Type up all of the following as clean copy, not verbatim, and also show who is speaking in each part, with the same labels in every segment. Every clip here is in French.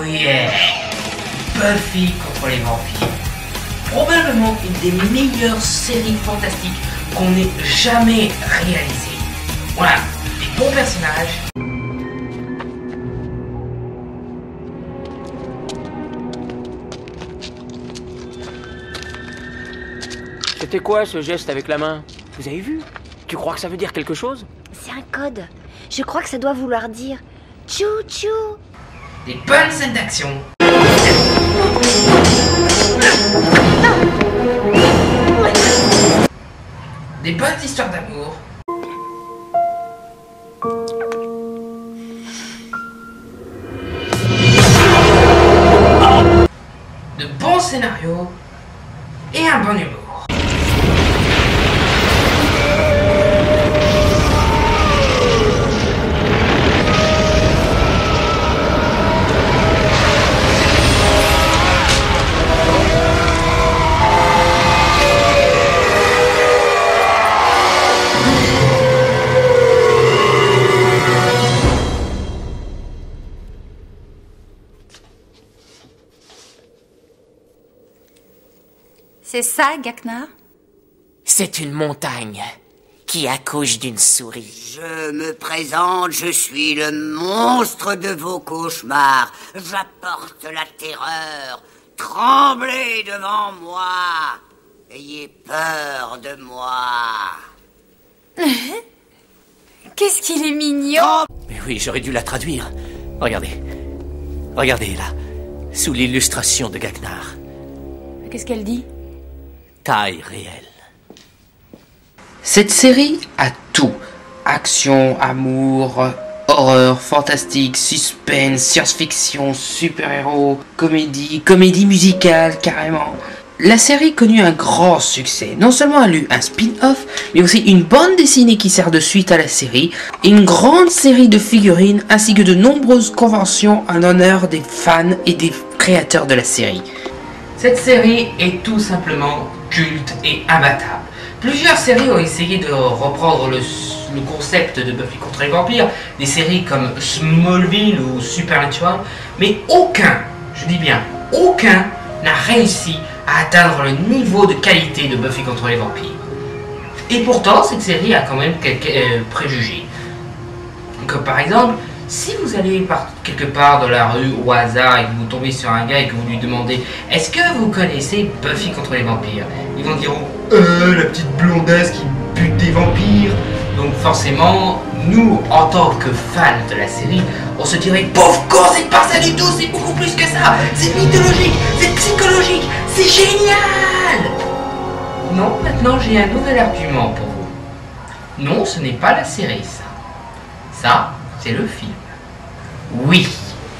Speaker 1: yeah! Buffy contre les vampires. Probablement une des meilleures séries fantastiques qu'on ait jamais réalisées. Voilà, des bons personnages.
Speaker 2: C'était quoi ce geste avec la main? Vous avez vu? Tu crois que ça veut dire quelque chose?
Speaker 3: C'est un code. Je crois que ça doit vouloir dire tchou tchou.
Speaker 1: Des bonnes scènes d'action. Des bonnes histoires d'amour. De bons scénarios. Et un bon humour.
Speaker 4: C'est ça, Gaknar?
Speaker 5: C'est une montagne qui accouche d'une souris.
Speaker 6: Je me présente, je suis le monstre de vos cauchemars. J'apporte la terreur. Tremblez devant moi. Ayez peur de moi.
Speaker 4: Qu'est-ce qu'il est mignon!
Speaker 5: Mais oui, j'aurais dû la traduire. Regardez. Regardez, là. Sous l'illustration de Gaknar.
Speaker 4: Qu'est-ce qu'elle dit?
Speaker 5: Taille réelle.
Speaker 1: Cette série a tout. Action, amour, horreur, fantastique, suspense, science-fiction, super-héros, comédie musicale, carrément. La série connut un grand succès. Non seulement elle eut un spin-off, mais aussi une bande dessinée qui sert de suite à la série, et une grande série de figurines, ainsi que de nombreuses conventions en honneur des fans et des créateurs de la série. Cette série est tout simplement culte et imbattable. Plusieurs séries ont essayé de reprendre le concept de Buffy contre les vampires, des séries comme Smallville ou Supernatural, mais aucun, je dis bien aucun, n'a réussi à atteindre le niveau de qualité de Buffy contre les vampires. Et pourtant, cette série a quand même quelques préjugés. Comme par exemple, si vous allez quelque part dans la rue au hasard et que vous tombez sur un gars et que vous lui demandez « Est-ce que vous connaissez Buffy contre les vampires ?» Ils vont dire « la petite blondasse qui bute des vampires !» Donc forcément, nous, en tant que fans de la série, on se dirait « Pauvre con, c'est pas ça du tout, c'est beaucoup plus que ça! C'est mythologique, c'est psychologique, c'est génial !» Non, maintenant j'ai un nouvel argument pour vous. Non, ce n'est pas la série, ça. Ça, c'est le film. Oui,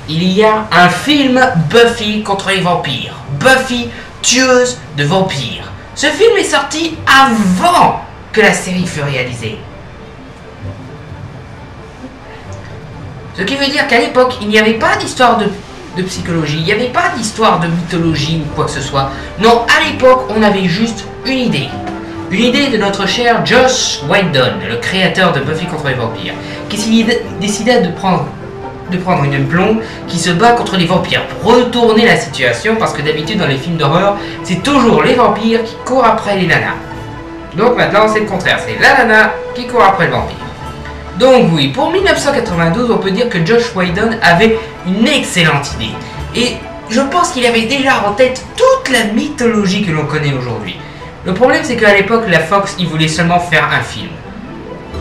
Speaker 1: il y a un film Buffy contre les vampires. Buffy, tueuse de vampires. Ce film est sorti avant que la série fût réalisée. Ce qui veut dire qu'à l'époque, il n'y avait pas d'histoire de psychologie, il n'y avait pas d'histoire de mythologie ou quoi que ce soit. Non, à l'époque, on avait juste une idée. Une idée de notre cher Joss Whedon, le créateur de Buffy contre les vampires, qui décida de prendre une blonde qui se bat contre les vampires pour retourner la situation, parce que d'habitude dans les films d'horreur, c'est toujours les vampires qui courent après les nanas. Donc maintenant c'est le contraire, c'est la nana qui court après le vampire. Donc oui, pour 1992, on peut dire que Joss Whedon avait une excellente idée. Et je pense qu'il avait déjà en tête toute la mythologie que l'on connaît aujourd'hui. Le problème, c'est qu'à l'époque, la Fox, il voulait seulement faire un film.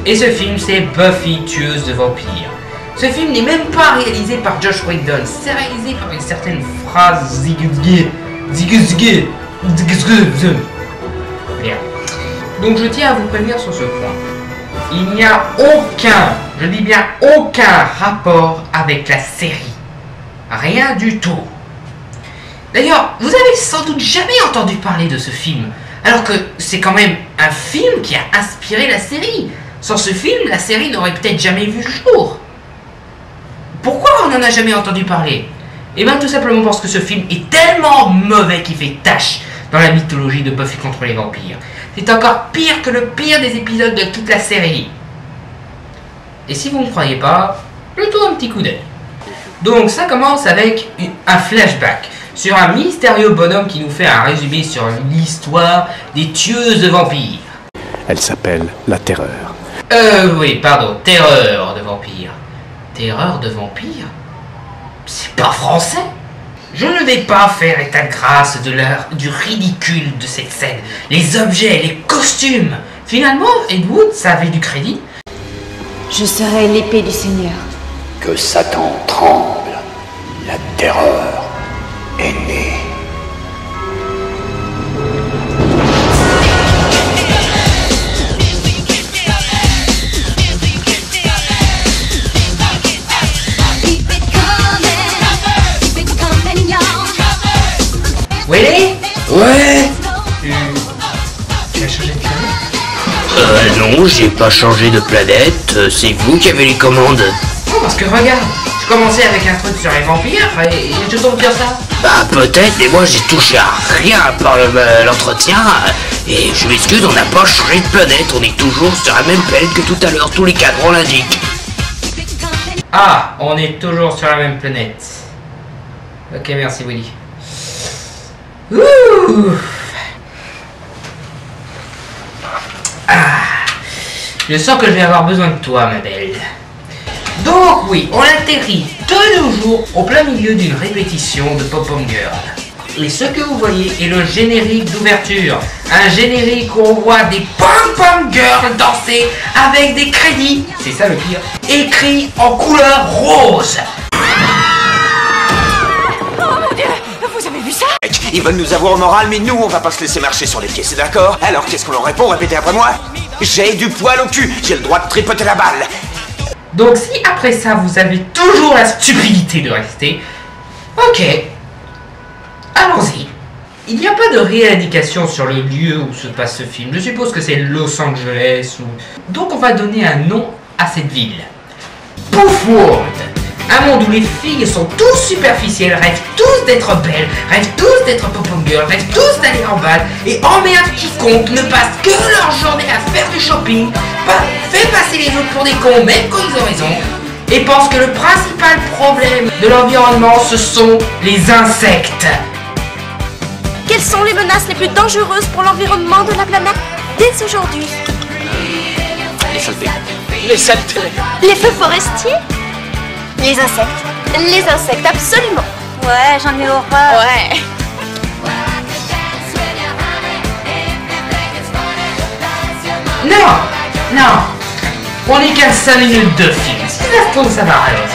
Speaker 1: Et ce film, c'est Buffy, tueuse de vampires. Ce film n'est même pas réalisé par Joss Whedon, c'est réalisé par une certaine phrase ziguzgué. Bien. Donc je tiens à vous prévenir sur ce point. Il n'y a aucun, je dis bien aucun rapport avec la série. Rien du tout. D'ailleurs, vous avez sans doute jamais entendu parler de ce film. Alors que c'est quand même un film qui a inspiré la série. Sans ce film, la série n'aurait peut-être jamais vu le jour. Pourquoi on n'en a jamais entendu parler? Eh bien tout simplement parce que ce film est tellement mauvais qu'il fait tache dans la mythologie de Buffy contre les vampires. C'est encore pire que le pire des épisodes de toute la série. Et si vous ne croyez pas, plutôt un petit coup d'œil. Donc ça commence avec un flashback sur un mystérieux bonhomme qui nous fait un résumé sur l'histoire des tueuses de vampires.
Speaker 7: Elle s'appelle la Terreur.
Speaker 1: Oui, pardon, terreur de vampires. Terreur de vampires? C'est pas français? Je ne vais pas faire état de grâce du ridicule de cette scène. Les objets, les costumes. Finalement, Ed Wood, ça avait du crédit.
Speaker 8: Je serai l'épée du Seigneur.
Speaker 9: Que Satan tremble, la terreur est née.
Speaker 1: Willy?
Speaker 9: Ouais.
Speaker 1: Tu as changé de planète?
Speaker 9: Non, j'ai pas changé de planète, c'est vous qui avez les commandes.
Speaker 1: Non, parce que regarde, je commençais avec un truc sur les vampires et je tombe sur ça.
Speaker 9: Bah peut-être, mais moi j'ai touché à rien à part l'entretien. Et je m'excuse, on n'a pas changé de planète, on est toujours sur la même planète que tout à l'heure, tous les cadrans l'indiquent.
Speaker 1: Ah, on est toujours sur la même planète. Ok, merci Willy. Ouh. Ah, je sens que je vais avoir besoin de toi, ma belle. Donc oui, on atterrit de nos jours au plein milieu d'une répétition de Pom-Pom Girl. Et ce que vous voyez est le générique d'ouverture. Un générique où on voit des Pom-Pom Girls danser avec des crédits, c'est ça le pire, écrits en couleur rose.
Speaker 10: Ils veulent nous avoir au moral, mais nous, on va pas se laisser marcher sur les pieds, c'est d'accord? Alors, qu'est-ce qu'on leur répond? Répétez après moi. J'ai du poil au cul, j'ai le droit de tripoter la balle.
Speaker 1: Donc si après ça, vous avez toujours la stupidité de rester, ok, allons-y. Il n'y a pas de réelle indication sur le lieu où se passe ce film. Je suppose que c'est Los Angeles ou... Donc on va donner un nom à cette ville. Poof World. Un monde où les filles sont tous superficielles, rêvent tous d'être belles, rêvent tous d'être pop-up girl, rêvent tous d'aller en bal et emmerdent quiconque, ne passent que leur journée à faire du shopping, fait passer les autres pour des cons même quand ils ont raison, et pensent que le principal problème de l'environnement ce sont les insectes.
Speaker 3: Quelles sont les menaces les plus dangereuses pour l'environnement de la planète dès aujourd'hui?
Speaker 10: Les saletés. Les saletés.
Speaker 3: Les feux forestiers? Les insectes. Les insectes, absolument. Ouais, j'en ai horreur. Ouais.
Speaker 1: Non, on n'est qu'à 5 minutes de film, si ça se trouve ça va alors.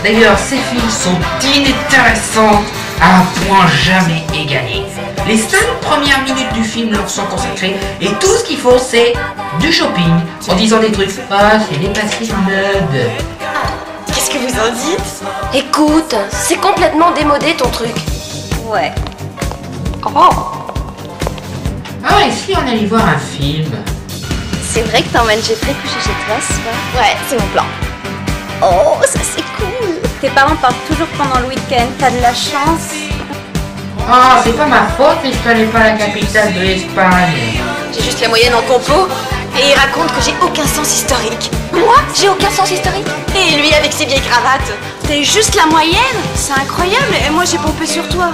Speaker 1: D'ailleurs, ces films sont inintéressantes à un point jamais égalé. Les 5 premières minutes du film leur sont consacrées et tout ce qu'il faut c'est du shopping en disant des trucs. Ah, c'est dépassé de mode.
Speaker 3: Qu'est-ce que vous en dites? Écoute, c'est complètement démodé ton truc. Ouais. Oh.
Speaker 1: Ah, et si on allait voir un film?
Speaker 3: C'est vrai que t'emmènes Jeffrey coucher chez toi ce soir? Ouais, c'est mon plan. Oh, ça c'est cool. Tes parents partent toujours pendant le week-end, t'as de la chance.
Speaker 1: Ah, c'est pas ma faute si je connais pas la capitale de l'Espagne.
Speaker 3: J'ai juste la moyenne en compo. Et il raconte que j'ai aucun sens historique. Moi, j'ai aucun sens historique. Et lui avec ses vieilles cravates. T'es juste la moyenne? C'est incroyable. Et moi j'ai pompé sur toi.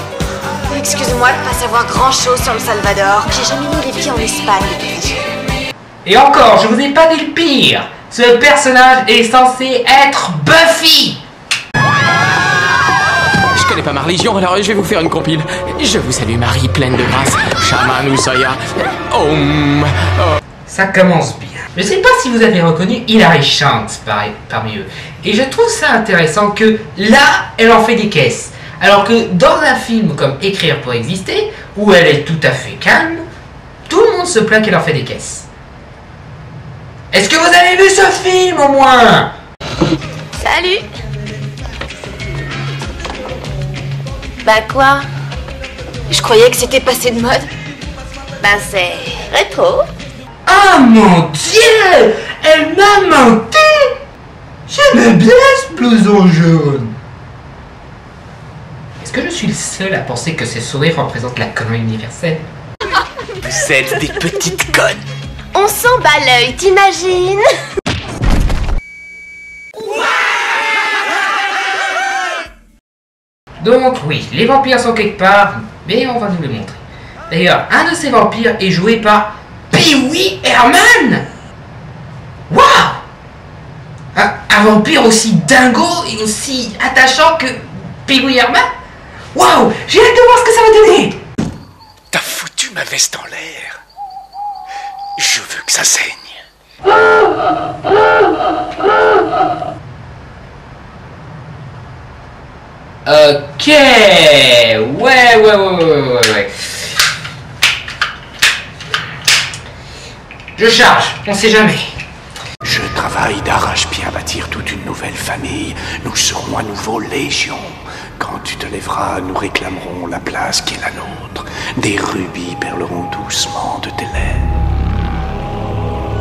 Speaker 3: Excuse-moi de pas savoir grand chose sur le Salvador. J'ai jamais mis les pieds en Espagne depuis que j'ai...
Speaker 1: Et encore, je vous ai pas dit le pire. Ce personnage est censé être Buffy.
Speaker 2: Je connais pas ma religion, alors je vais vous faire une compile. Je vous salue Marie, pleine de grâce. Shaman Soya. Om.
Speaker 1: Ça commence bien. Je sais pas si vous avez reconnu Hilary Shanks parmi eux. Et je trouve ça intéressant que là, elle en fait des caisses. Alors que dans un film comme Écrire pour exister, où elle est tout à fait calme, tout le monde se plaint qu'elle en fait des caisses. Est-ce que vous avez vu ce film au moins?
Speaker 3: Salut. Bah quoi? Je croyais que c'était passé de mode. Bah c'est rétro.
Speaker 1: Oh mon Dieu! Elle m'a menti! J'aimais bien ce blouson jaune. Est-ce que je suis le seul à penser que ces sourires représentent la connerie universelle?
Speaker 10: Vous êtes des petites connes.
Speaker 3: On s'en bat l'œil, t'imagines?
Speaker 1: Donc oui, les vampires sont quelque part, mais on va nous les montrer. D'ailleurs, un de ces vampires est joué par Pee-wee Herman. Waouh! Un vampire aussi dingo et aussi attachant que Pee-wee Herman? Waouh! J'ai hâte de voir ce que ça va donner!
Speaker 5: T'as foutu ma veste en l'air. Je veux que ça saigne.
Speaker 1: Ok, ouais. Je charge, on sait jamais.
Speaker 5: Je travaille d'arrache-pied à bâtir toute une nouvelle famille. Nous serons à nouveau légion. Quand tu te lèveras, nous réclamerons la place qui est la nôtre. Des rubis perleront doucement de tes lèvres.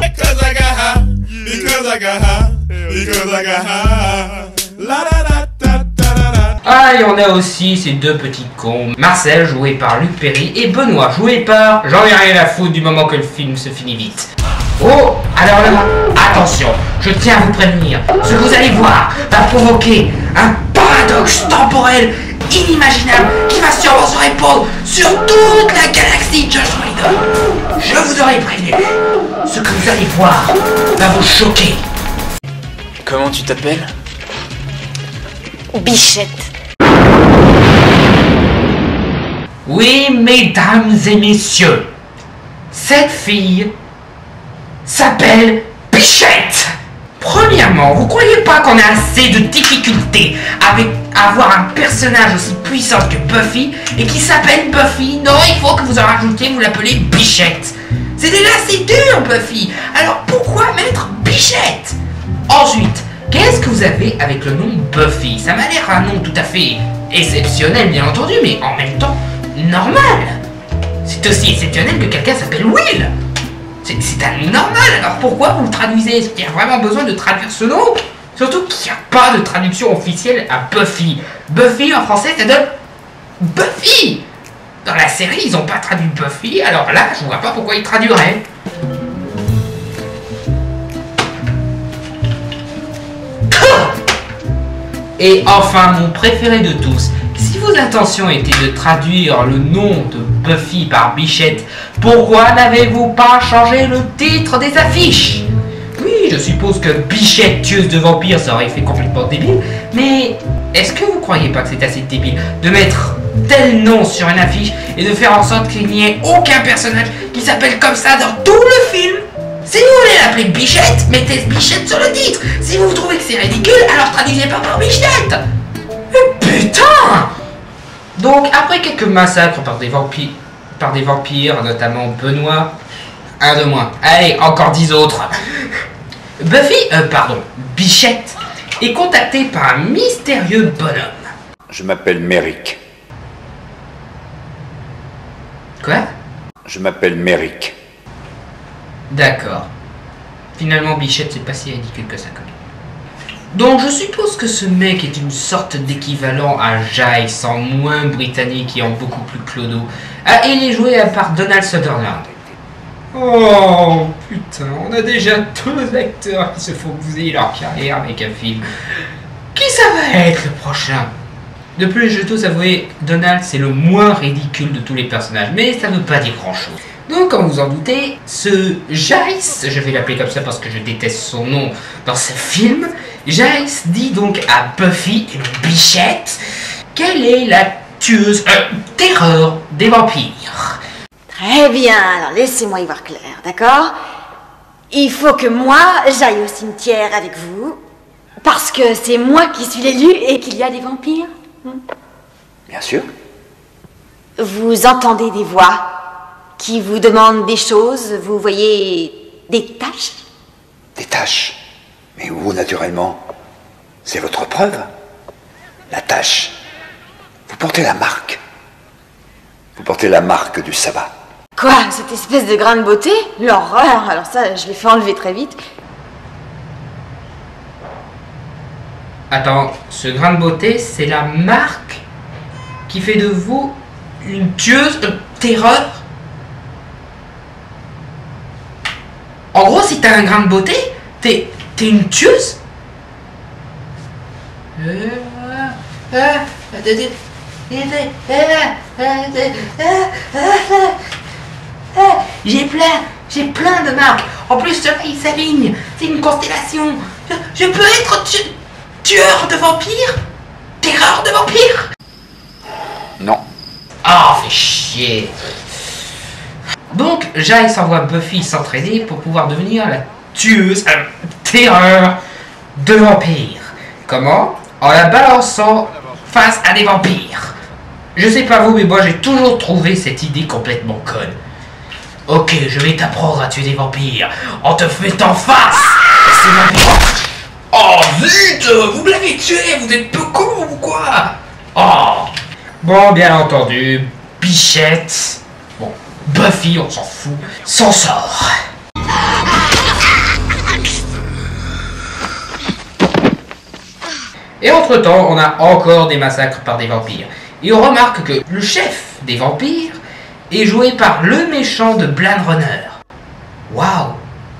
Speaker 11: Because I got high, because I got high, because I got high. La da da da da da.
Speaker 1: Ah, et on a aussi ces deux petits cons. Marcel, joué par Luc Perry, et Benoît, joué par... J'en ai rien à foutre du moment que le film se finit vite. Oh, alors là, attention, je tiens à vous prévenir. Ce que vous allez voir va provoquer un paradoxe temporel inimaginable qui va sûrement se répandre sur toute la galaxie Joss Whedon. Je vous aurais prévenu. Ce que vous allez voir va vous choquer.
Speaker 2: Comment tu t'appelles?
Speaker 3: Bichette.
Speaker 1: Oui, mesdames et messieurs, cette fille s'appelle Bichette. Premièrement, vous croyez pas qu'on a assez de difficultés avec avoir un personnage aussi puissant que Buffy et qui s'appelle Buffy? Non, il faut que vous en rajoutiez, vous l'appelez Bichette. C'est déjà assez dur, Buffy. Alors pourquoi mettre Bichette? Ensuite, qu'est-ce que vous avez avec le nom Buffy? Ça m'a l'air un nom tout à fait exceptionnel, bien entendu, mais en même temps normal. C'est aussi exceptionnel que quelqu'un s'appelle Will. C'est un normal, alors pourquoi vous le traduisez? Est-ce qu'il y a vraiment besoin de traduire ce nom? Surtout qu'il n'y a pas de traduction officielle à Buffy. Buffy en français ça donne Buffy. Dans la série ils n'ont pas traduit Buffy, alors là je vois pas pourquoi ils traduiraient. Et enfin mon préféré de tous, si vos intentions étaient de traduire le nom de Buffy par Bichette, pourquoi n'avez-vous pas changé le titre des affiches? Oui, je suppose que Bichette, tueuse de vampires, ça aurait fait complètement débile, mais est-ce que vous croyez pas que c'est assez débile de mettre tel nom sur une affiche et de faire en sorte qu'il n'y ait aucun personnage qui s'appelle comme ça dans tout le film? Si vous voulez l'appeler Bichette, mettez Bichette sur le titre. Si vous trouvez que c'est ridicule, alors traduisez pas par Bichette. Putain! Donc, après quelques massacres par des vampires, notamment Benoît, un de moins, allez, encore 10 autres, Bichette est contactée par un mystérieux bonhomme.
Speaker 12: Je m'appelle Merrick.
Speaker 1: Quoi?
Speaker 12: Je m'appelle Merrick.
Speaker 1: D'accord. Finalement, Bichette, c'est pas si ridicule que ça quand même. Donc je suppose que ce mec est une sorte d'équivalent à Giles, en moins britannique et en beaucoup plus clodo. Ah, et il est joué par Donald Sutherland. Oh putain, on a déjà deux acteurs qui se font bousiller leur carrière avec un film. Qui ça va être le prochain? De plus, je dois avouer, Donald c'est le moins ridicule de tous les personnages, mais ça veut pas dire grand chose. Donc, comme vous en doutez, ce Giles, je vais l'appeler comme ça parce que je déteste son nom dans ce film, Giles dit donc à Buffy, une Bichette, qu'elle est la tueuse, terreur des vampires.
Speaker 3: Très bien, alors laissez-moi y voir clair, d'accord? Il faut que moi, j'aille au cimetière avec vous, parce que c'est moi qui suis l'élu et qu'il y a des vampires.
Speaker 12: Bien sûr.
Speaker 3: Vous entendez des voix qui vous demandent des choses, vous voyez des taches?
Speaker 12: Des taches? Mais où, naturellement? C'est votre preuve? La tache. Vous portez la marque. Vous portez la marque du sabbat.
Speaker 3: Quoi? Cette espèce de grain de beauté? L'horreur! Alors ça, je l'ai fait enlever très vite.
Speaker 1: Attends, ce grain de beauté, c'est la marque qui fait de vous une tueuse de terreur? En gros, si t'as un grain de beauté, t'es une tueuse? J'ai plein de marques. En plus, cela, il s'aligne. C'est une constellation. Je peux être tueur de vampires? Terreur de vampires?
Speaker 12: Non.
Speaker 1: Oh, fais chier. Donc, Giles envoie Buffy s'entraîner pour pouvoir devenir la tueuse terreur de vampires. Comment? En la balançant face à des vampires. Je sais pas vous, mais moi j'ai toujours trouvé cette idée complètement conne. Ok, je vais t'apprendre à tuer des vampires en te mettant face à ces vampires. Oh zut, vous me l'avez tué, vous êtes peu con ou quoi? Oh. Bon, bien entendu, Bichette, bon, Buffy, on s'en fout, s'en sort. Et entre-temps, on a encore des massacres par des vampires. Et on remarque que le chef des vampires est joué par le méchant de Blade Runner. Waouh!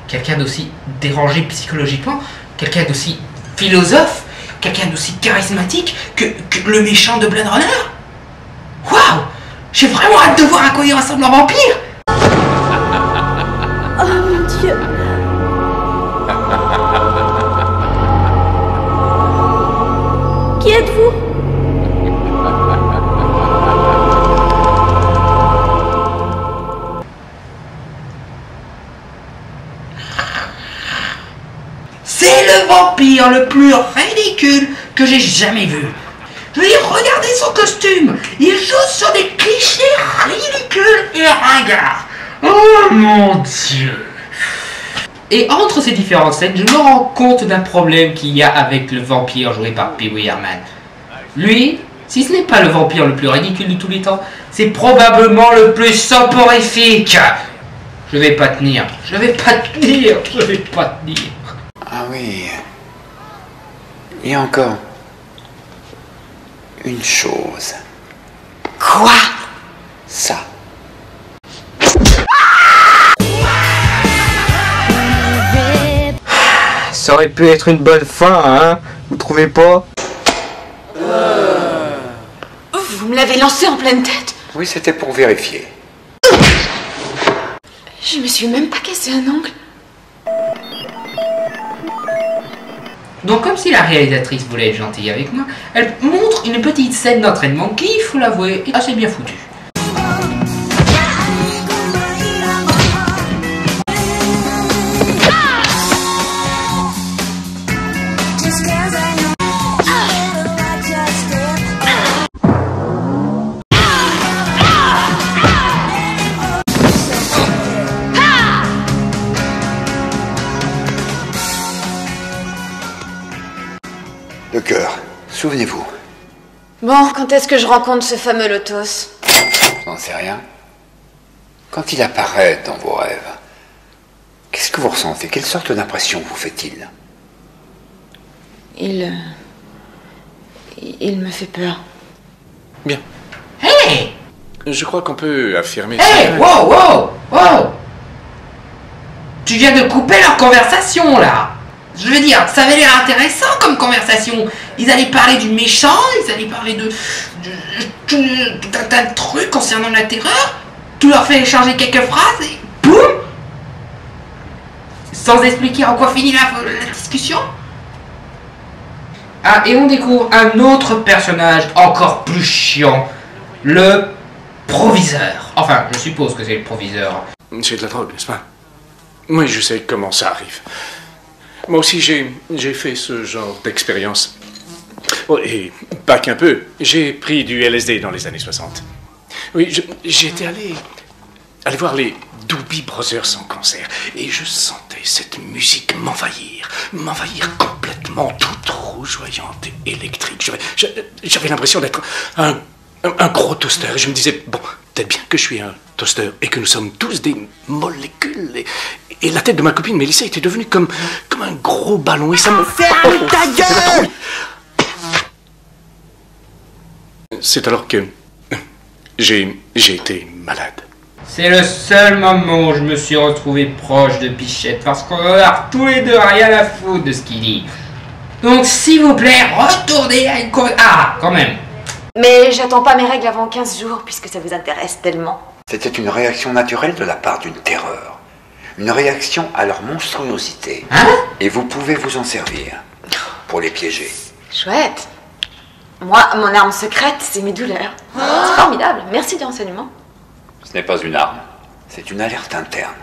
Speaker 1: Quelqu'un d'aussi dérangé psychologiquement, quelqu'un d'aussi philosophe, quelqu'un d'aussi charismatique que le méchant de Blade Runner. Waouh! J'ai vraiment hâte de voir à quoi il ressemble en vampire!
Speaker 3: Oh mon Dieu! Qui êtes-vous?
Speaker 1: C'est le vampire le plus ridicule que j'ai jamais vu. Je veux dire, regardez son costume. Il joue sur des clichés ridicules et ringards. Oh mon Dieu. Et entre ces différentes scènes, je me rends compte d'un problème qu'il y a avec le vampire joué par Pee Wee Herman. Lui, si ce n'est pas le vampire le plus ridicule de tous les temps, c'est probablement le plus soporifique. Je vais pas tenir. Je vais pas tenir.
Speaker 12: Ah oui. Il y a encore une chose.
Speaker 6: Quoi?
Speaker 12: Ça.
Speaker 13: Ça aurait pu être une bonne fin, hein? Vous trouvez pas?
Speaker 3: Vous me l'avez lancé en pleine tête.
Speaker 12: Oui, c'était pour vérifier.
Speaker 3: Je me suis même pas cassé un ongle.
Speaker 1: Donc comme si la réalisatrice voulait être gentille avec moi, elle montre une petite scène d'entraînement qui, il faut l'avouer, est assez bien foutue.
Speaker 12: Le cœur, souvenez-vous.
Speaker 3: Bon, quand est-ce que je rencontre ce fameux Lotos?
Speaker 12: J'en sais rien. Quand il apparaît dans vos rêves, qu'est-ce que vous ressentez? Quelle sorte d'impression vous fait-il?
Speaker 3: Il me fait peur.
Speaker 5: Bien.
Speaker 1: Hey!
Speaker 5: Je crois qu'on peut affirmer...
Speaker 1: Hey! Wow! Tu viens de couper leur conversation, là! Je veux dire, ça avait l'air intéressant comme conversation. Ils allaient parler du méchant, ils allaient parler de tout un tas de trucs concernant la terreur. Tu leur fais échanger quelques phrases et boum! Sans expliquer en quoi finit la discussion. Ah, et on découvre un autre personnage encore plus chiant. Le proviseur. Enfin, je suppose que c'est le proviseur.
Speaker 5: C'est de la drogue, n'est-ce pas? Oui, je sais comment ça arrive. Moi aussi, j'ai fait ce genre d'expérience. Oh, et pas qu'un peu. J'ai pris du LSD dans les années 60. Oui, j'étais allé voir les Doobie Brothers en concert. Et je sentais cette musique m'envahir complètement, toute rougeoyante et électrique. J'avais l'impression d'être un gros toaster. Et je me disais, bon, peut-être bien que je suis un toaster et que nous sommes tous des molécules. Et la tête de ma copine Mélissa était devenue comme un gros ballon et ça me...
Speaker 6: Ferme ta gueule!
Speaker 5: C'est alors que j'ai été malade.
Speaker 1: C'est le seul moment où je me suis retrouvé proche de Bichette parce qu'on a tous les deux rien à foutre de ce qu'il dit. Donc s'il vous plaît, retournez à une... Ah, quand même.
Speaker 3: Mais j'attends pas mes règles avant 15 jours, puisque ça vous intéresse tellement.
Speaker 12: C'était une réaction naturelle de la part d'une terreur. Une réaction à leur monstruosité.
Speaker 1: Hein?
Speaker 12: Et vous pouvez vous en servir pour les piéger.
Speaker 3: Chouette. Moi, mon arme secrète, c'est mes douleurs. C'est formidable. Merci du renseignement.
Speaker 12: Ce n'est pas une arme, c'est une alerte interne.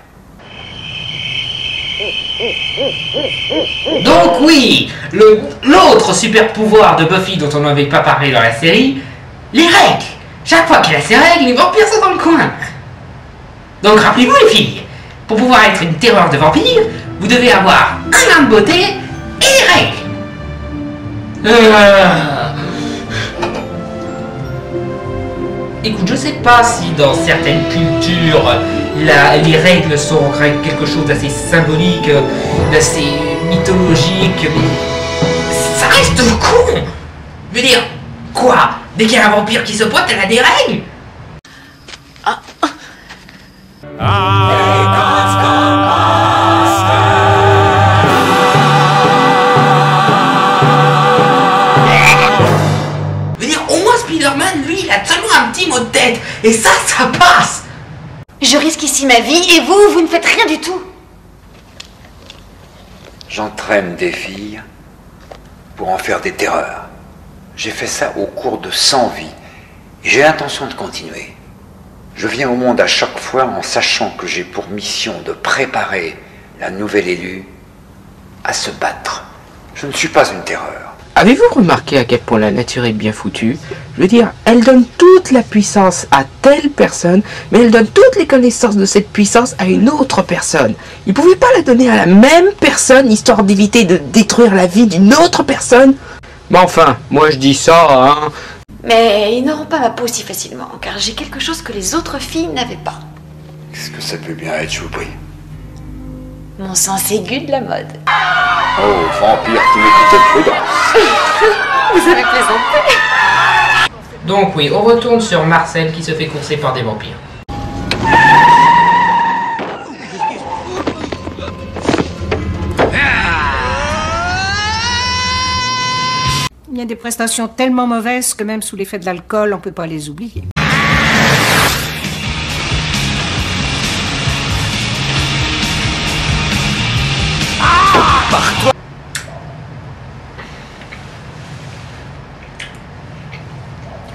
Speaker 1: Donc oui, l'autre super pouvoir de Buffy dont on n'avait pas parlé dans la série, les règles. Chaque fois qu'elle a ses règles, les vampires sont dans le coin. Donc rappelez-vous les filles, pour pouvoir être une terreur de vampire, vous devez avoir un nain de beauté et les règles. Écoute, je sais pas si dans certaines cultures, les règles sont quelque chose d'assez symbolique, d'assez mythologique, mais ça reste con. Je veux dire, quoi? Dès qu'il y a un vampire qui se pointe, elle a des règles? Je veux dire, au moins Spider-Man, lui, il a seulement un petit mot de tête, et ça passe.
Speaker 3: Je risque ici ma vie, et vous ne faites rien du tout.
Speaker 12: J'entraîne des filles pour en faire des terreurs. J'ai fait ça au cours de 100 vies, et j'ai l'intention de continuer. Je viens au monde à chaque fois en sachant que j'ai pour mission de préparer la nouvelle élue à se battre. Je ne suis pas une terreur.
Speaker 13: Avez-vous remarqué à quel point la nature est bien foutue? Je veux dire, elle donne toute la puissance à telle personne, mais elle donne toutes les connaissances de cette puissance à une autre personne. Il ne pouvait pas la donner à la même personne, histoire d'éviter de détruire la vie d'une autre personne? Mais enfin, moi je dis ça, hein.
Speaker 3: Mais ils n'auront pas ma peau si facilement, car j'ai quelque chose que les autres filles n'avaient pas.
Speaker 12: Qu'est-ce que ça peut bien être, je vous prie?
Speaker 3: Mon sens aigu de la mode.
Speaker 12: Oh, vampire qui m'écoutait prudence.
Speaker 3: Vous avez plaisanté.
Speaker 1: Donc oui, on retourne sur Marcel qui se fait courser par des vampires.
Speaker 14: Il y a des prestations tellement mauvaises que même sous l'effet de l'alcool, on peut pas les oublier.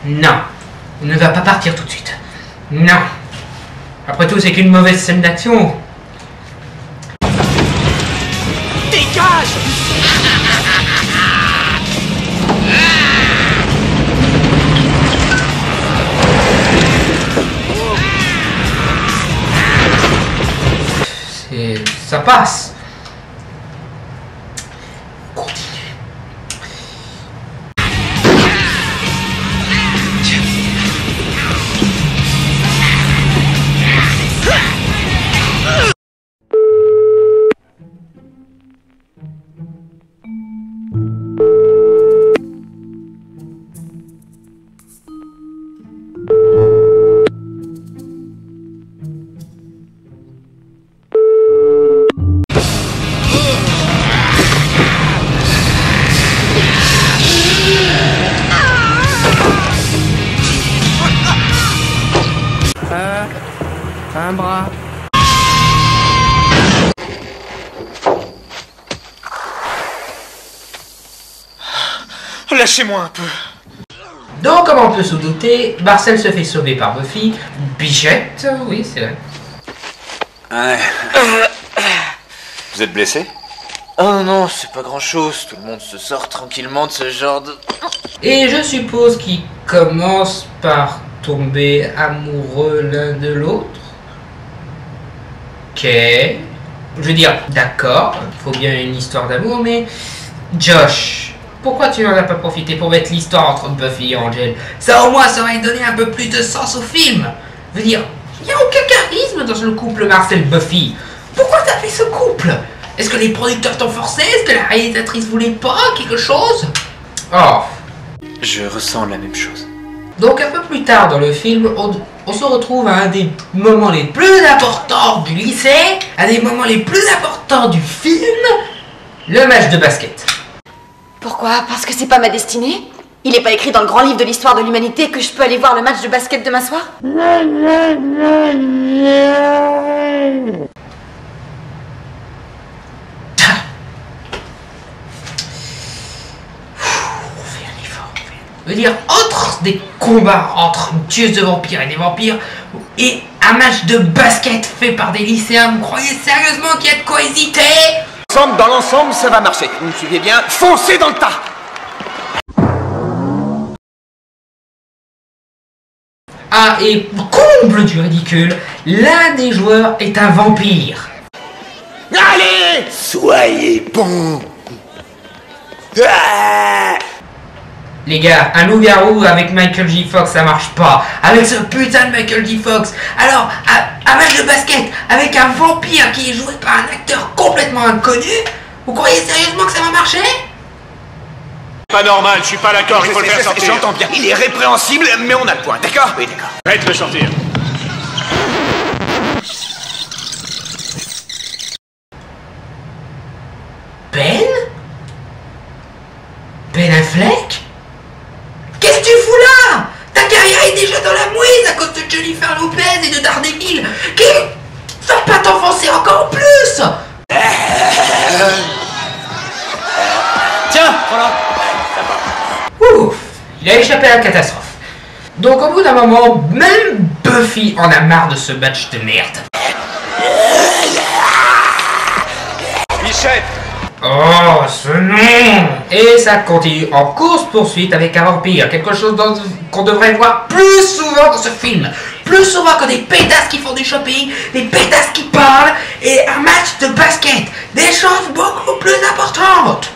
Speaker 1: Non, on ne va pas partir tout de suite. Non. Après tout, c'est qu'une mauvaise scène d'action.
Speaker 10: Dégage!
Speaker 1: Ça passe. Continue.
Speaker 2: Un bras.
Speaker 10: Lâchez-moi un peu.
Speaker 1: Donc, comme on peut se douter, Marcel se fait sauver par Buffy. Bichette, oui, c'est vrai.
Speaker 12: Ouais. Vous êtes blessé?
Speaker 15: Oh non, c'est pas grand chose, tout le monde se sort tranquillement de ce genre de...
Speaker 1: Et je suppose qu'ils commencent par tomber amoureux l'un de l'autre. Ok. Je veux dire, d'accord, il faut bien une histoire d'amour, mais... Josh, pourquoi tu n'en as pas profité pour mettre l'histoire entre Buffy et Angel? Ça au moins, ça aurait donné un peu plus de sens au film. Je veux dire, il n'y a aucun charisme dans le couple Marcel-Buffy. Pourquoi t'as fait ce couple? Est-ce que les producteurs t'ont forcé? Est-ce que la réalisatrice voulait pas quelque chose? Oh.
Speaker 15: Je ressens la même chose.
Speaker 1: Donc un peu plus tard dans le film, on se retrouve à un des moments les plus importants du lycée, à des moments les plus importants du film, le match de basket.
Speaker 3: Pourquoi? Parce que c'est pas ma destinée? Il n'est pas écrit dans le grand livre de l'histoire de l'humanité que je peux aller voir le match de basket demain soir?
Speaker 1: Je veux dire, entre des combats entre une tueuse de vampires et des vampires, et un match de basket fait par des lycéens, vous croyez sérieusement qu'il y a de quoi hésiter?
Speaker 10: Dans l'ensemble, ça va marcher. Vous me suivez bien? Foncez dans le tas!
Speaker 1: Ah, et comble du ridicule, l'un des joueurs est un vampire.
Speaker 10: Allez!
Speaker 5: Soyez bons. Ah!
Speaker 1: Les gars, un loup-garou avec Michael J. Fox, ça marche pas. Avec ce putain de Michael J. Fox. Alors, un match de basket avec un vampire qui est joué par un acteur complètement inconnu, vous croyez sérieusement que ça va marcher?
Speaker 5: Pas normal, je suis pas d'accord, il faut le faire sortir.
Speaker 10: J'entends bien, il est répréhensible, mais on a le point, d'accord? Oui, d'accord.
Speaker 5: Faites-le sortir.
Speaker 1: Ben? Ben Affleck? Qu'est-ce que tu fous là? Ta carrière est déjà dans la mouise à cause de Jennifer Lopez et de Daredevil. Va pas t'enfoncer encore plus.
Speaker 10: Tiens, voilà.
Speaker 1: Ouf, il a échappé à la catastrophe. Donc au bout d'un moment, même Buffy en a marre de ce match de merde.
Speaker 10: Bichette!
Speaker 1: Oh, ce nom! Et ça continue en course-poursuite avec un vampire, quelque chose qu'on devrait voir plus souvent dans ce film. Plus souvent que des pétasses qui font du shopping, des pétasses qui parlent et un match de basket. Des choses beaucoup plus importantes.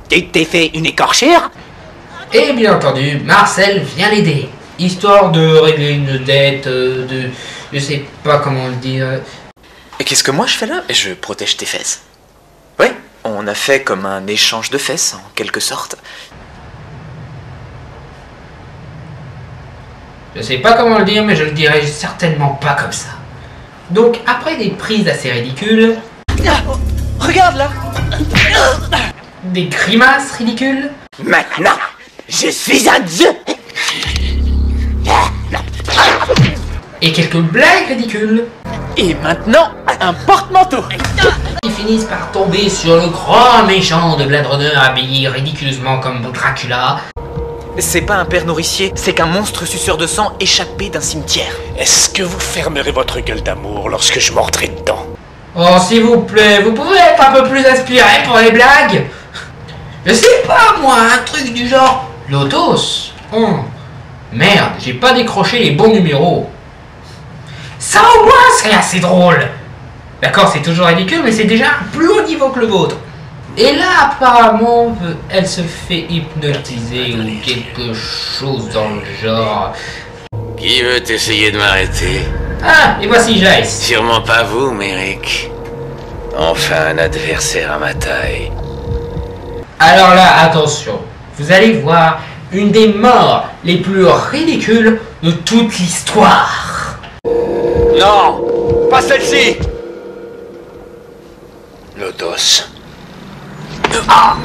Speaker 10: Tu t'es fait une écorchure?
Speaker 1: Et bien entendu, Marcel vient l'aider, histoire de régler une dette, je sais pas comment le dire.
Speaker 15: Et qu'est-ce que moi je fais là? Je protège tes fesses. Oui, on a fait comme un échange de fesses, en quelque sorte.
Speaker 1: Je sais pas comment le dire, mais je le dirai certainement pas comme ça. Donc, après des prises assez ridicules...
Speaker 10: Regarde là!
Speaker 1: Des grimaces ridicules...
Speaker 10: Maintenant, je suis un dieu!
Speaker 1: Et quelques blagues ridicules...
Speaker 10: Et maintenant, un porte-manteau!
Speaker 1: Ils finissent par tomber sur le grand méchant de Blade Runner habillé ridiculeusement comme Dracula.
Speaker 15: C'est pas un père nourricier, c'est qu'un monstre suceur de sang échappé d'un cimetière.
Speaker 5: Est-ce que vous fermerez votre gueule d'amour lorsque je mordrai dedans?
Speaker 1: Oh, s'il vous plaît, vous pouvez être un peu plus inspiré pour les blagues? Je sais pas, moi, un truc du genre... Lotos? Oh, merde, j'ai pas décroché les bons numéros. Ça au moins c'est assez drôle. D'accord, c'est toujours ridicule, mais c'est déjà un plus haut niveau que le vôtre. Et là, apparemment, elle se fait hypnotiser ou quelque chose dans le genre.
Speaker 16: Qui veut essayer de m'arrêter?
Speaker 1: Ah, et voici Jace.
Speaker 16: Sûrement pas vous, Merrick. Enfin un adversaire à ma taille.
Speaker 1: Alors là, attention, vous allez voir une des morts les plus ridicules de toute l'histoire.
Speaker 10: Non, pas celle-ci!
Speaker 5: Lotos.
Speaker 10: Ah.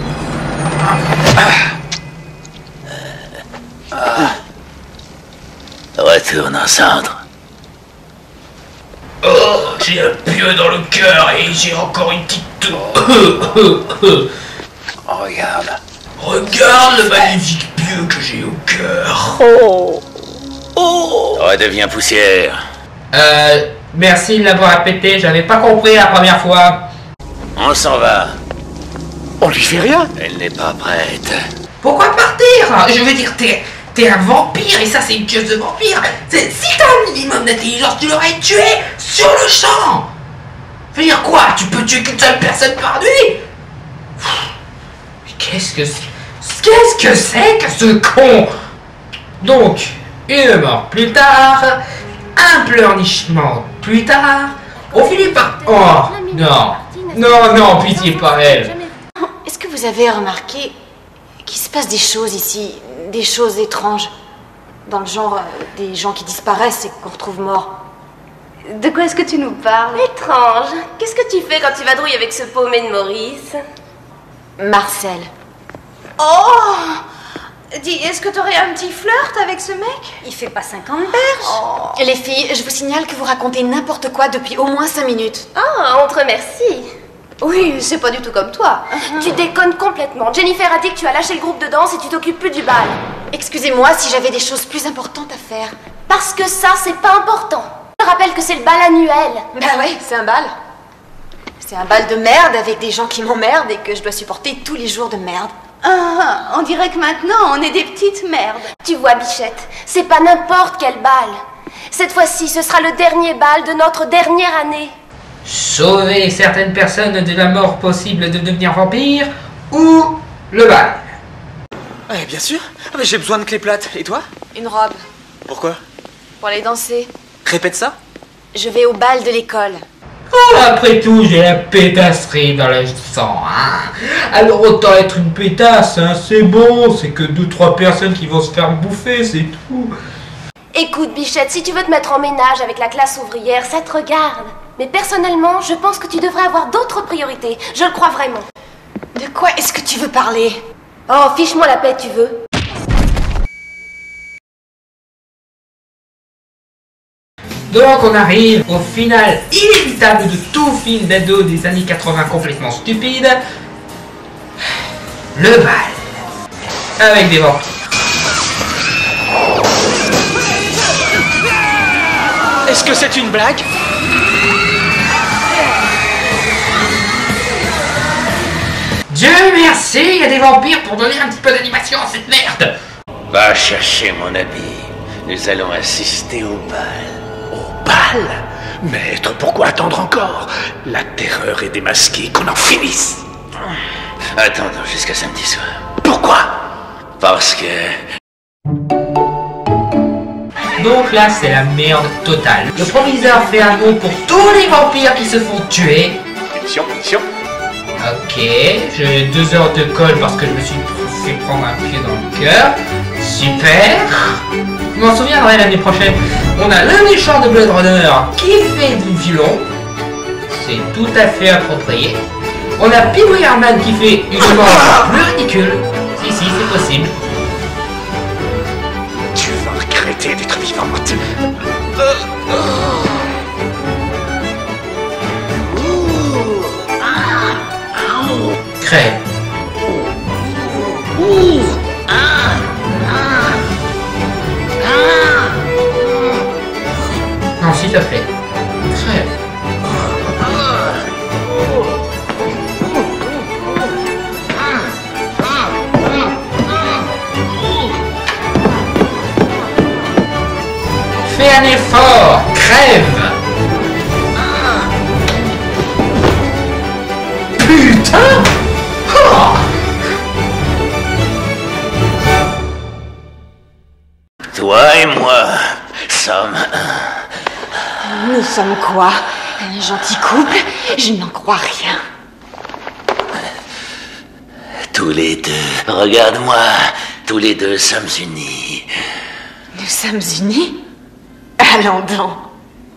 Speaker 16: Retourne en cendre.
Speaker 1: Oh, j'ai un pieu dans le cœur et j'ai encore une petite...
Speaker 5: Regarde.
Speaker 1: Regarde le magnifique pieu que j'ai au cœur.
Speaker 10: Oh. Oh.
Speaker 16: Redeviens poussière.
Speaker 1: Merci de l'avoir répété, j'avais pas compris la première fois.
Speaker 16: On s'en va.
Speaker 10: On lui fait rien.
Speaker 16: Elle n'est pas prête.
Speaker 1: Pourquoi partir? Je veux dire, t'es un vampire et ça c'est une tueuse de vampire. Si t'as un minimum d'intelligence, tu l'aurais tué sur le champ. Je veux dire quoi? Tu peux tuer qu'une seule personne par nuit? Mais qu'est-ce que c'est que ce con? Donc, une mort plus tard, un pleurnichement plus tard, on finit par... Oh, non. Non, pitié pas elle.
Speaker 3: Est-ce que vous avez remarqué qu'il se passe des choses ici, des choses étranges? Dans le genre des gens qui disparaissent et qu'on retrouve morts.
Speaker 17: De quoi est-ce que tu nous parles? Étrange. Qu'est-ce que tu fais quand tu vadrouilles avec ce paumé de Maurice?
Speaker 3: Marcel.
Speaker 17: Oh! Dis, est-ce que t'aurais un petit flirt avec ce mec?
Speaker 3: Il fait pas 50 berges. Oh. Les filles, je vous signale que vous racontez n'importe quoi depuis au moins 5 minutes.
Speaker 17: Ah, on te remercie. Oui, c'est pas du tout comme toi. Tu déconnes complètement. Jennifer a dit que tu as lâché le groupe de danse et tu t'occupes plus du bal.
Speaker 3: Excusez-moi si j'avais des choses plus importantes à faire.
Speaker 17: Parce que ça, c'est pas important. Je rappelle que c'est le bal annuel.
Speaker 3: Bah ouais, c'est un bal. C'est un bal de merde avec des gens qui m'emmerdent et que je dois supporter tous les jours de merde.
Speaker 17: Ah, on dirait que maintenant, on est des petites merdes. Tu vois, Bichette, c'est pas n'importe quel bal. Cette fois-ci, ce sera le dernier bal de notre dernière année.
Speaker 1: Sauver certaines personnes de la mort possible de devenir vampire ou le bal.
Speaker 15: Ouais, bien sûr. Ah, mais j'ai besoin de clés plates. Et toi?
Speaker 3: Une robe.
Speaker 15: Pourquoi?
Speaker 3: Pour aller danser.
Speaker 15: Répète ça.
Speaker 3: Je vais au bal de l'école.
Speaker 1: Oh, après tout, j'ai la pétasserie dans le sang, hein. Alors autant être une pétasse, hein, c'est bon, c'est que 2-3 personnes qui vont se faire bouffer, c'est tout.
Speaker 17: Écoute, Bichette, si tu veux te mettre en ménage avec la classe ouvrière, ça te regarde. Mais personnellement, je pense que tu devrais avoir d'autres priorités. Je le crois vraiment.
Speaker 3: De quoi est-ce que tu veux parler?
Speaker 17: Oh, fiche-moi la paix, tu veux.
Speaker 1: Donc on arrive au final inévitable de tout film d'ado des années 80 complètement stupide. Le bal. Avec des vampires.
Speaker 15: Est-ce que c'est une blague?
Speaker 1: Dieu merci, il y a des vampires pour donner un petit peu d'animation à cette merde.
Speaker 16: Va chercher mon habit. Nous allons assister au bal.
Speaker 5: Bal? Maître, pourquoi attendre encore? La terreur est démasquée, qu'on en finisse.
Speaker 16: Attendons jusqu'à samedi soir.
Speaker 5: Pourquoi?
Speaker 16: Parce que...
Speaker 1: Donc là, c'est la merde totale. Le proviseur fait un nom pour tous les vampires qui se font tuer.
Speaker 5: Munition, munition.
Speaker 1: Ok, j'ai 2 heures de colle parce que je me suis fait prendre un pied dans le cœur. Super. Je m'en souviendrai l'année prochaine. On a le méchant de Blade Runner qui fait du violon. C'est tout à fait approprié. On a Pee Wee Herman qui fait une mort plus ridicule. Si, c'est possible.
Speaker 5: Tu vas regretter d'être vivante.
Speaker 1: Crève. Non, s'il te plaît. Crève. Fais un effort. Crève. Putain. Oh.
Speaker 16: Toi et moi sommes...
Speaker 3: Nous sommes quoi? Un gentil couple? Je n'en crois rien.
Speaker 16: Tous les deux. Regarde-moi. Tous les deux sommes unis.
Speaker 3: Nous sommes unis? Allons donc.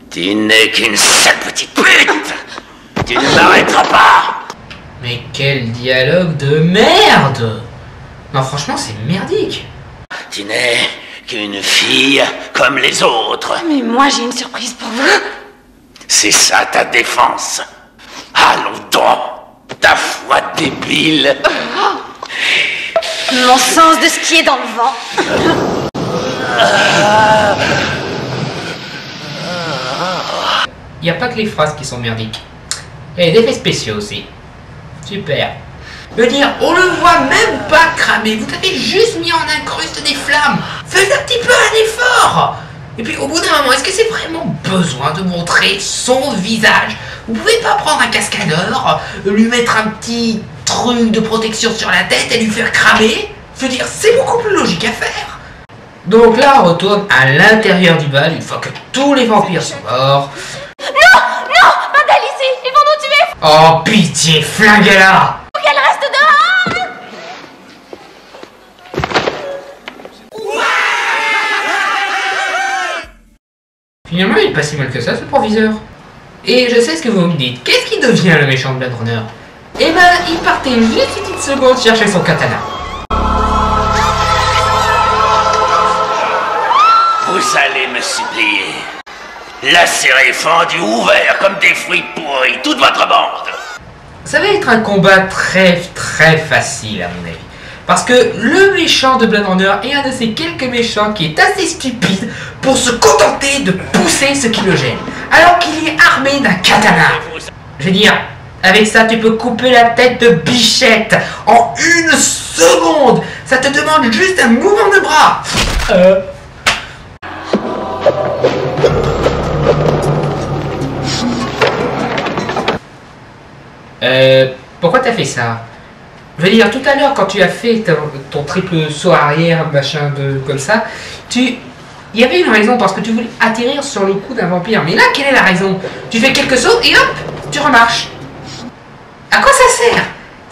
Speaker 16: Tu n'es qu'une sale petite pute. Tu ne m'arrêteras pas.
Speaker 1: Mais quel dialogue de merde! Non, franchement, c'est merdique.
Speaker 16: Tu n'es qu'une fille comme les autres.
Speaker 3: Mais moi, j'ai une surprise pour vous.
Speaker 16: C'est ça ta défense. Allons donc. Ta foi débile.
Speaker 3: Mon sens de ce qui est dans le vent.
Speaker 1: Il n'y a pas que les phrases qui sont merdiques. Et des effets spéciaux aussi. Super. Je veux dire, on le voit même pas cramer. Vous avez juste mis en incruste des flammes. Faites un petit peu un effort. Et puis au bout d'un moment, est-ce que c'est vraiment besoin de montrer son visage? Vous pouvez pas prendre un cascadeur, lui mettre un petit truc de protection sur la tête et lui faire cramer? Je veux dire, c'est beaucoup plus logique à faire. Donc là, on retourne à l'intérieur du bal une fois que tous les vampires sont morts.
Speaker 17: Non! Non! Pas d'aller ici! Ils vont nous tuer!
Speaker 1: Oh pitié, flinguez-la!
Speaker 17: Faut qu'elle reste dehors!
Speaker 1: Finalement, il est pas si mal que ça, ce proviseur. Et je sais ce que vous me dites. Qu'est-ce qui devient le méchant de Blade Runner? Eh ben, il partait juste une petite seconde chercher son katana.
Speaker 16: Vous allez me supplier. Lacéré, fendu, ouvert comme des fruits pourris, toute votre bande.
Speaker 1: Ça va être un combat très facile à mon avis. Parce que le méchant de Blade Runner est un de ces quelques méchants qui est assez stupide pour se contenter de pousser ce qui le gêne. Alors qu'il est armé d'un katana. Je veux dire, avec ça tu peux couper la tête de Bichette en 1 seconde. Ça te demande juste un mouvement de bras. Pourquoi t'as fait ça? Je veux dire, tout à l'heure, quand tu as fait ton triple saut arrière, machin comme ça, il y avait une raison, parce que tu voulais atterrir sur le cou d'un vampire. Mais là, quelle est la raison? Tu fais quelques sauts et hop, tu remarches. À quoi ça sert?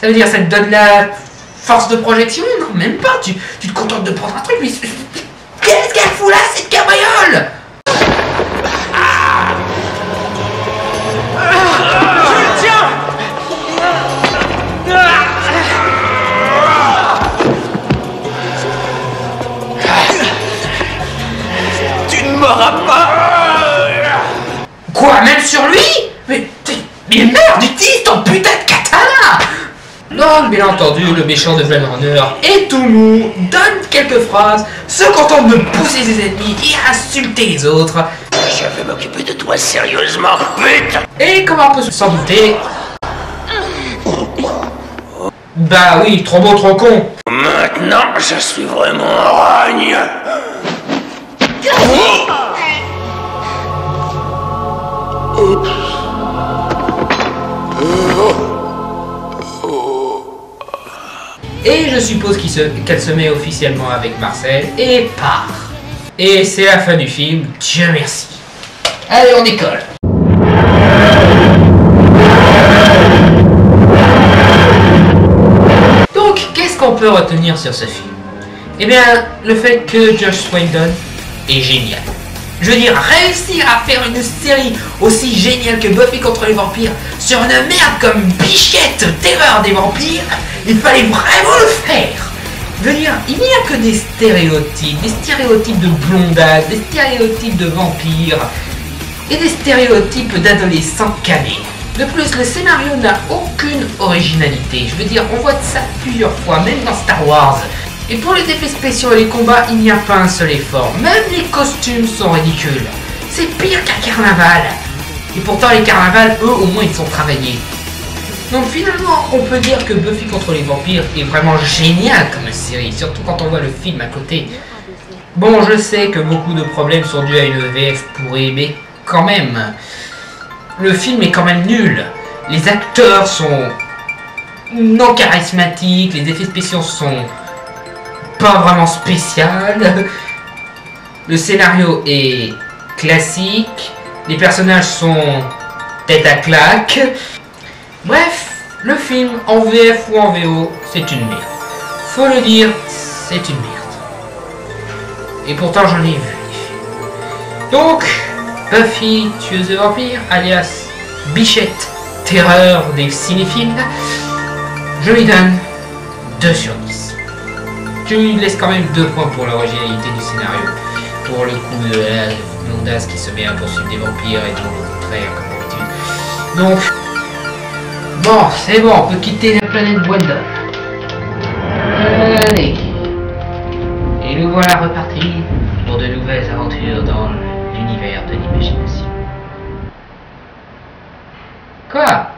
Speaker 1: Ça veut dire, ça te donne la force de projection? Non, même pas. Tu te contentes de prendre un truc, mais qu'est-ce qu'elle fout là, cette cabriole? Quoi, même sur lui? Mais merde, utilise ton putain de katana! Donc, bien entendu, le méchant de Blade Runner est tout mou, donne quelques phrases, se contente de pousser ses ennemis et insulter les autres.
Speaker 16: Je vais m'occuper de toi sérieusement, vite!
Speaker 1: Et comment on peut s'en douter? Bah oui, trop beau, trop con.
Speaker 16: Maintenant, je suis vraiment un rogne.
Speaker 1: Et je suppose qu'elle se met officiellement avec Marcel et part. Et c'est la fin du film, Dieu merci. Allez, on décolle. Donc, qu'est-ce qu'on peut retenir sur ce film? Eh bien, le fait que Joss Whedon est génial. Je veux dire, réussir à faire une série aussi géniale que Buffy contre les vampires sur une merde comme Bichette, terreur des vampires, il fallait vraiment le faire. Je veux dire, il n'y a que des stéréotypes de blondades, des stéréotypes de vampires et des stéréotypes d'adolescents canés. De plus, le scénario n'a aucune originalité. Je veux dire, on voit ça plusieurs fois, même dans Star Wars. Et pour les effets spéciaux et les combats, il n'y a pas un seul effort. Même les costumes sont ridicules. C'est pire qu'un carnaval. Et pourtant, les carnavals, eux, au moins, ils sont travaillés. Donc finalement, on peut dire que Buffy contre les vampires est vraiment génial comme série, surtout quand on voit le film à côté. Bon, je sais que beaucoup de problèmes sont dus à une VF pourrie, mais quand même, le film est quand même nul. Les acteurs sont non charismatiques, les effets spéciaux sont pas vraiment spécial. Le scénario est classique. Les personnages sont tête à claque. Bref, le film en VF ou en VO, c'est une merde. Faut le dire, c'est une merde. Et pourtant j'en ai vu des films. Donc, Buffy, tueuse de vampires, alias Bichette, terreur des cinéphiles, je lui donne 2 sur 10. Je lui laisse quand même 2 points pour l'originalité du scénario. Pour le coup de la blondasse qui se met à poursuivre des vampires et tout le contraire comme d'habitude. Donc, bon, c'est bon, on peut quitter la planète Wanda. Allez. Et nous voilà repartis pour de nouvelles aventures dans l'univers de l'imagination. Quoi?